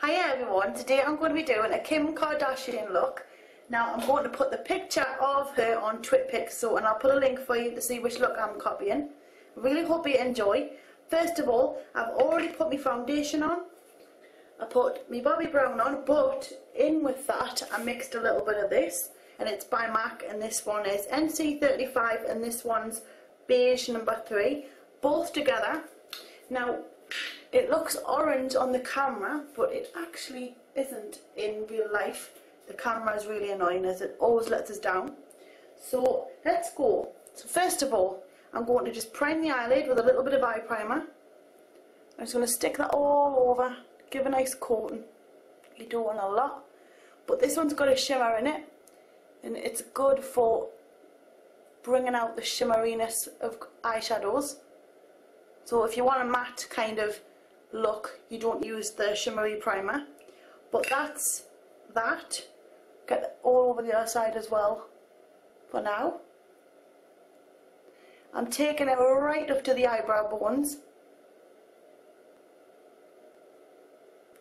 Hiya everyone, today I'm going to be doing a Kim Kardashian look. Now I'm going to put the picture of her on TwitPic, and I'll put a link for you to see which look I'm copying. I really hope you enjoy. First of all, I've already put my foundation on. I put my Bobbi Brown on, but in with that I mixed a little bit of this, and it's by MAC, and this one is NC35 and this one's beige number 3, both together. Now it looks orange on the camera, but it actually isn't in real life. The camera is really annoying as it always lets us down. So let's go. So first of all, I'm going to just prime the eyelid with a little bit of eye primer. I'm just going to stick that all over, give a nice coating. You don't want a lot, but this one's got a shimmer in it, and it's good for bringing out the shimmeriness of eyeshadows. So if you want a matte kind of look, you don't use the shimmery primer, but that's that. Get it all over the other side as well for now. I'm taking it right up to the eyebrow bones,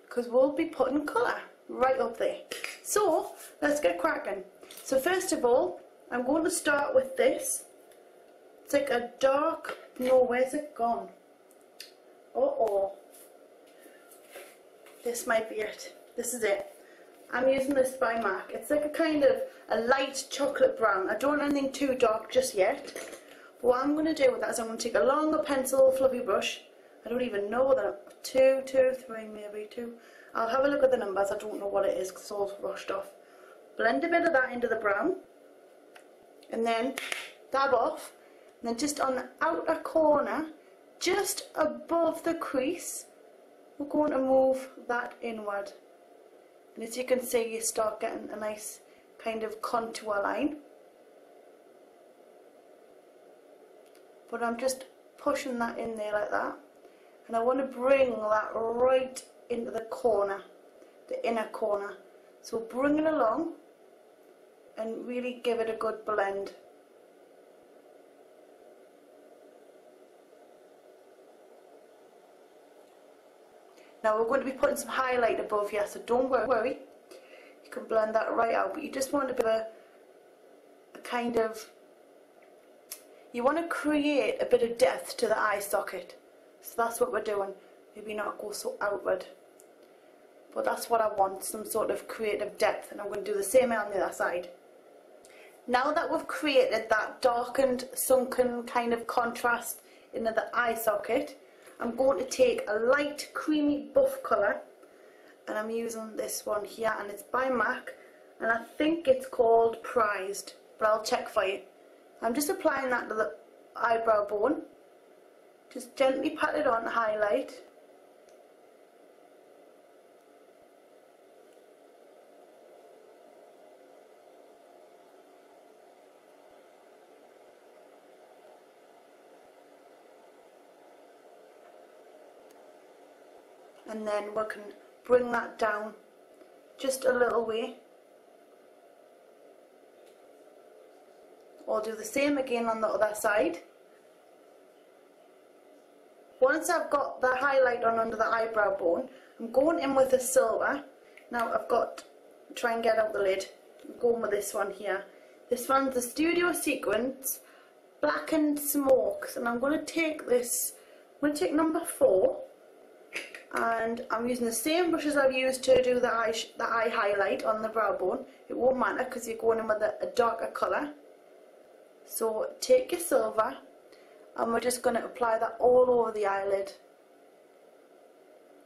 because we'll be putting colour right up there. So let's get cracking. So first of all, I'm going to start with this. It's like a dark, no, where's it gone? Uh-oh. This might be it. This is it. I'm using this by MAC. It's like a kind of a light chocolate brown. I don't want anything too dark just yet. But what I'm going to do with that is I'm going to take a longer pencil fluffy brush. I don't even know that. 2, 3, maybe 2. I'll have a look at the numbers. I don't know what it is because it's all rushed off. Blend a bit of that into the brown. And then dab off. And then just on the outer corner, just above the crease, we're going to move that inward. And as you can see, you start getting a nice kind of contour line. But I'm just pushing that in there like that. And I want to bring that right into the corner, the inner corner. So bring it along and really give it a good blend. Now we're going to be putting some highlight above here, so don't worry. You can blend that right out, but you just want a bit of a kind of, you want to create a bit of depth to the eye socket. So that's what we're doing. Maybe not go so outward. But that's what I want, some sort of creative depth, and I'm going to do the same on the other side. Now that we've created that darkened, sunken kind of contrast into the eye socket, I'm going to take a light creamy buff colour, and I'm using this one here, and it's by MAC, and I think it's called Prized, but I'll check for you. I'm just applying that to the eyebrow bone. Just gently pat it on, highlight. And then we can bring that down just a little way. I'll do the same again on the other side. Once I've got the highlight on under the eyebrow bone, I'm going in with the silver. Now I've got, try and get out the lid. I'm going with this one here. This one's the Studio Sequence Blackened Smokes, and I'm going to take this, I'm going to take number 4. And I'm using the same brush as I've used to do the eye highlight on the brow bone. It won't matter because you're going in with a darker colour. So take your silver, and we're just going to apply that all over the eyelid,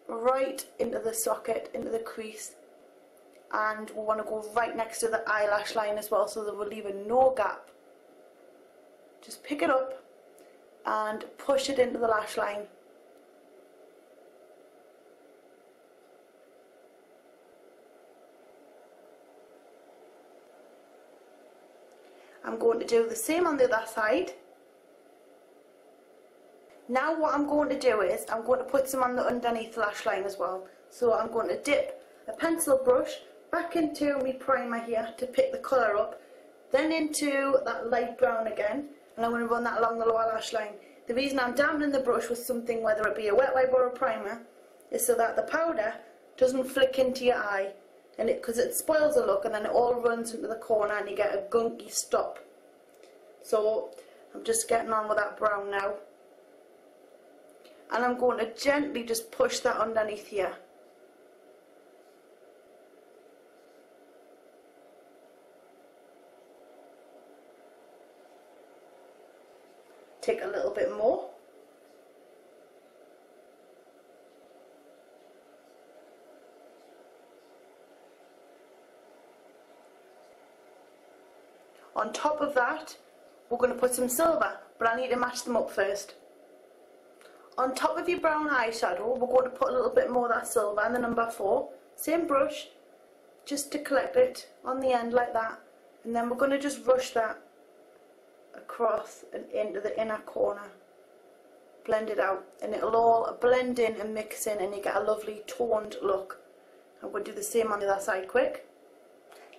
right into the socket, into the crease, and we want to go right next to the eyelash line as well, so that we're leaving no gap. Just pick it up and push it into the lash line. I'm going to do the same on the other side. Now what I'm going to do is I'm going to put some on the underneath lash line as well. So I'm going to dip a pencil brush back into my primer here to pick the colour up, then into that light brown again, and I'm going to run that along the lower lash line. The reason I'm dampening the brush with something, whether it be a wet wipe or a primer, is so that the powder doesn't flick into your eye, and because it spoils the look, and then it all runs into the corner and you get a gunky stop. So I'm just getting on with that brown now, and I'm going to gently just push that underneath here. Take a little bit more. On top of that, we're going to put some silver, but I need to match them up first. On top of your brown eyeshadow, we're going to put a little bit more of that silver and the number 4. Same brush, just to collect it on the end like that. And then we're going to just rush that across and into the inner corner. Blend it out, and it'll all blend in and mix in, and you get a lovely toned look. I'm going to do the same on the other side quick.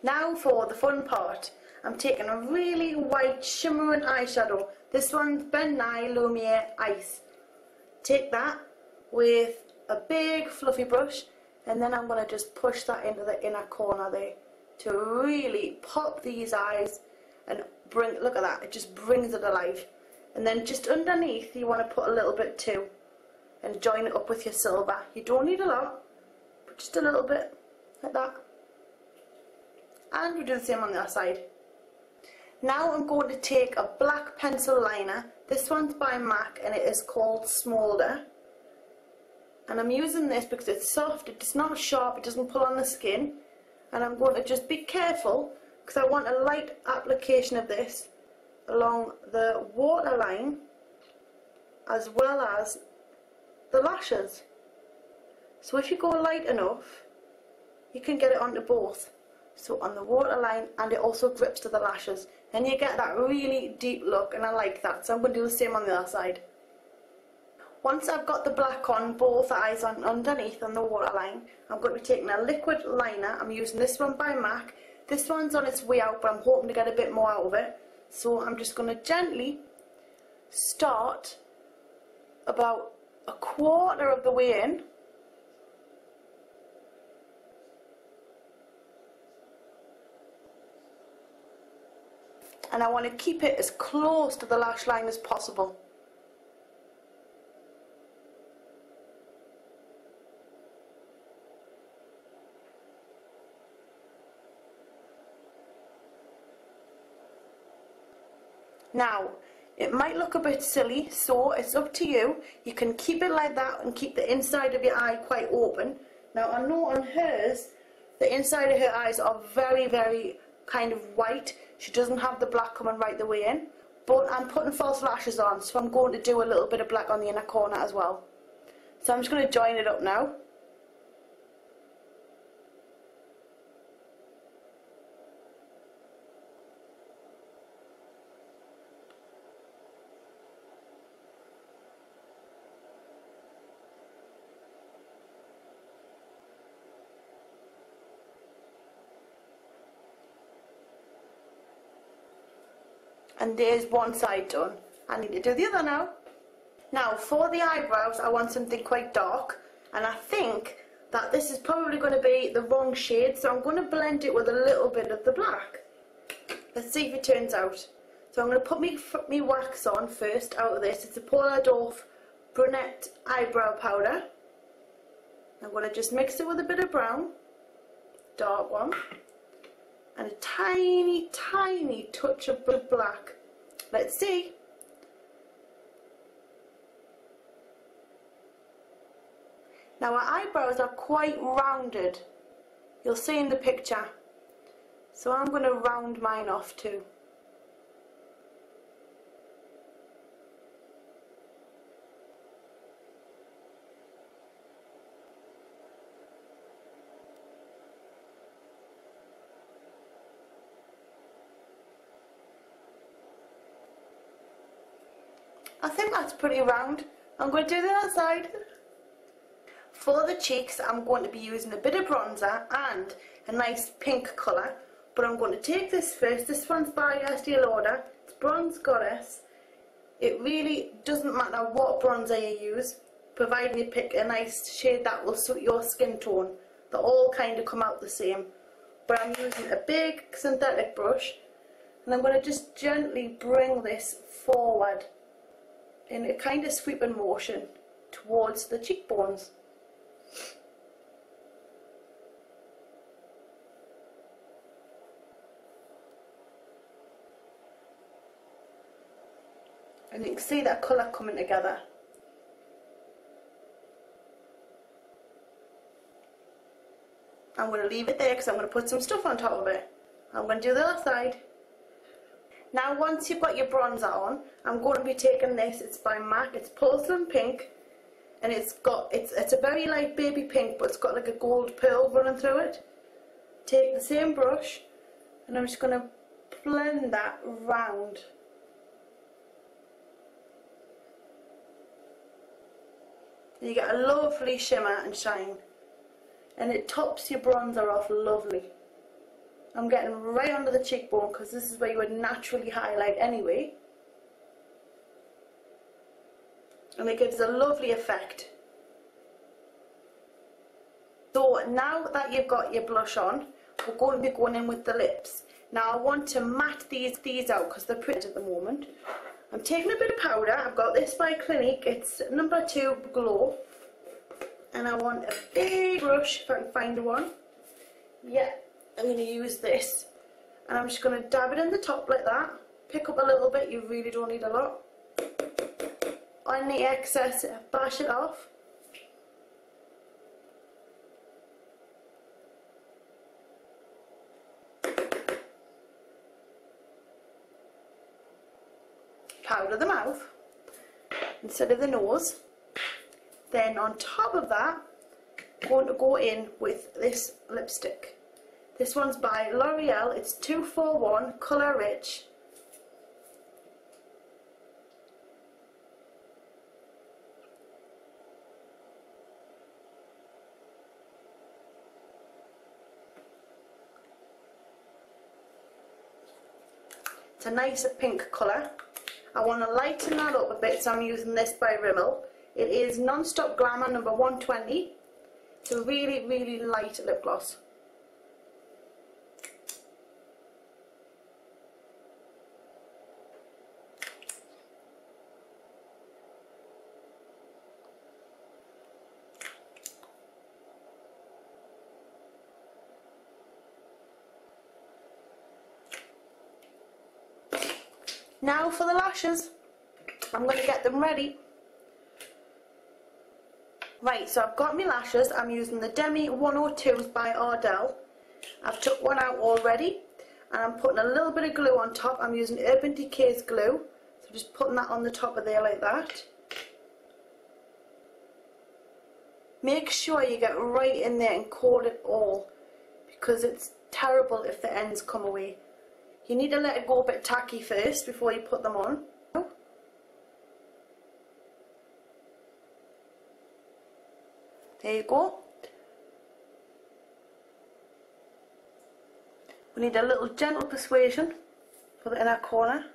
Now for the fun part. I'm taking a really white shimmering eyeshadow. This one's Ben Nye Lumiere Ice. Take that with a big fluffy brush, and then I'm going to just push that into the inner corner there to really pop these eyes and bring, look at that, it just brings it alive. And then just underneath you want to put a little bit too, and join it up with your silver. You don't need a lot, but just a little bit like that. And we do the same on the other side. Now I'm going to take a black pencil liner. This one's by MAC and it is called Smolder. And I'm using this because it's soft, it's not sharp, it doesn't pull on the skin. And I'm going to just be careful because I want a light application of this along the waterline as well as the lashes. So if you go light enough, you can get it onto both. So on the waterline, and it also grips to the lashes, and you get that really deep look, and I like that. So I'm going to do the same on the other side. Once I've got the black on both eyes on underneath on the waterline, I'm going to be taking a liquid liner. I'm using this one by MAC. This one's on its way out, but I'm hoping to get a bit more out of it. So I'm just going to gently start about a quarter of the way in. And I want to keep it as close to the lash line as possible. Now, it might look a bit silly, so it's up to you. You can keep it like that and keep the inside of your eye quite open. Now, I know on hers, the inside of her eyes are very, very kind of white. She doesn't have the black coming right the way in, but I'm putting false lashes on, so I'm going to do a little bit of black on the inner corner as well. So I'm just going to join it up now. And there's one side done. I need to do the other now. Now for the eyebrows, I want something quite dark, and I think that this is probably going to be the wrong shade, so I'm going to blend it with a little bit of the black. Let's see if it turns out. So I'm going to put me wax on first out of this. It's a Paula Dorf brunette eyebrow powder. I'm going to just mix it with a bit of brown, dark one, and a tiny, tiny touch of black. Let's see. Now our eyebrows are quite rounded. You'll see in the picture. So I'm going to round mine off too. I think that's pretty round. I'm going to do the other side. For the cheeks, I'm going to be using a bit of bronzer and a nice pink colour. But I'm going to take this first. This one's by Estee Lauder. It's Bronze Goddess. It really doesn't matter what bronzer you use, provided you pick a nice shade that will suit your skin tone. they all kind of come out the same. But I'm using a big synthetic brush, and I'm going to just gently bring this forward in a kind of sweeping motion towards the cheekbones. And you can see that colour coming together. I'm going to leave it there because I'm going to put some stuff on top of it. I'm going to do the other side. Now once you've got your bronzer on, I'm going to be taking this. It's by MAC. It's porcelain pink, and it's a very light baby pink, but it's got like a gold pearl running through it. Take the same brush, and I'm just going to blend that round. You get a lovely shimmer and shine, and it tops your bronzer off lovely. I'm getting right under the cheekbone because this is where you would naturally highlight anyway, and it gives a lovely effect. So now that you've got your blush on, we're going to be going in with the lips. Now I want to matte these out because they're pretty at the moment. I'm taking a bit of powder. I've got this by Clinique. It's number 2 Glow. And I want a big brush, if I can find one. Yeah, I'm going to use this. And I'm just going to dab it in the top like that. Pick up a little bit, you really don't need a lot. On the excess, bash it off. Powder the mouth instead of the nose. Then on top of that, I'm going to go in with this lipstick. This one's by L'Oreal. It's 241 Colour Rich. It's a nice pink colour. I want to lighten that up a bit, so I'm using this by Rimmel. It is Non-Stop Glamour number 120. It's a really, really light lip gloss. Now for the lashes. I'm going to get them ready. Right, so I've got my lashes. I'm using the Demi 102s by Ardell. I've took one out already, and I'm putting a little bit of glue on top. I'm using Urban Decay's glue, so just putting that on the top of there like that. Make sure you get right in there and coat it all, because it's terrible if the ends come away. You need to let it go a bit tacky first before you put them on. There you go. We need a little gentle persuasion for the inner corner.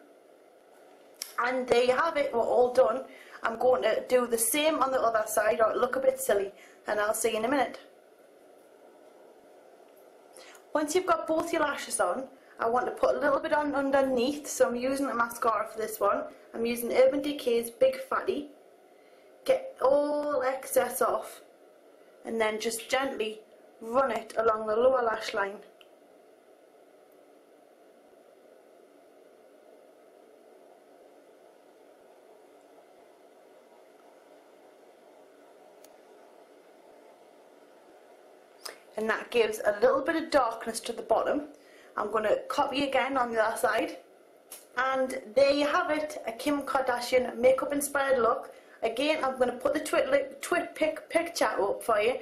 And there you have it, we're all done. I'm going to do the same on the other side, or it'll look a bit silly, and I'll see you in a minute. Once you've got both your lashes on, I want to put a little bit on underneath, so I'm using a mascara for this one. I'm using Urban Decay's Big Fatty. Get all excess off, and then just gently run it along the lower lash line. And that gives a little bit of darkness to the bottom. I'm going to copy again on the other side. And there you have it, a Kim Kardashian makeup inspired look. Again, I'm going to put the twit picture up for you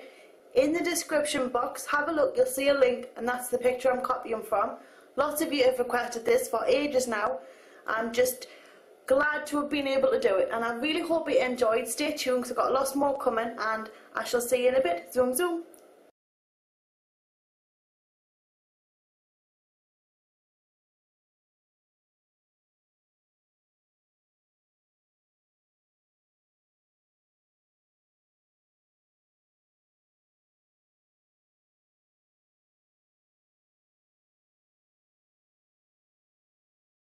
in the description box. Have a look, you'll see a link, and that's the picture I'm copying from. Lots of you have requested this for ages now. I'm just glad to have been able to do it, and I really hope you enjoyed. Stay tuned because I've got lots more coming, and I shall see you in a bit. Zoom zoom.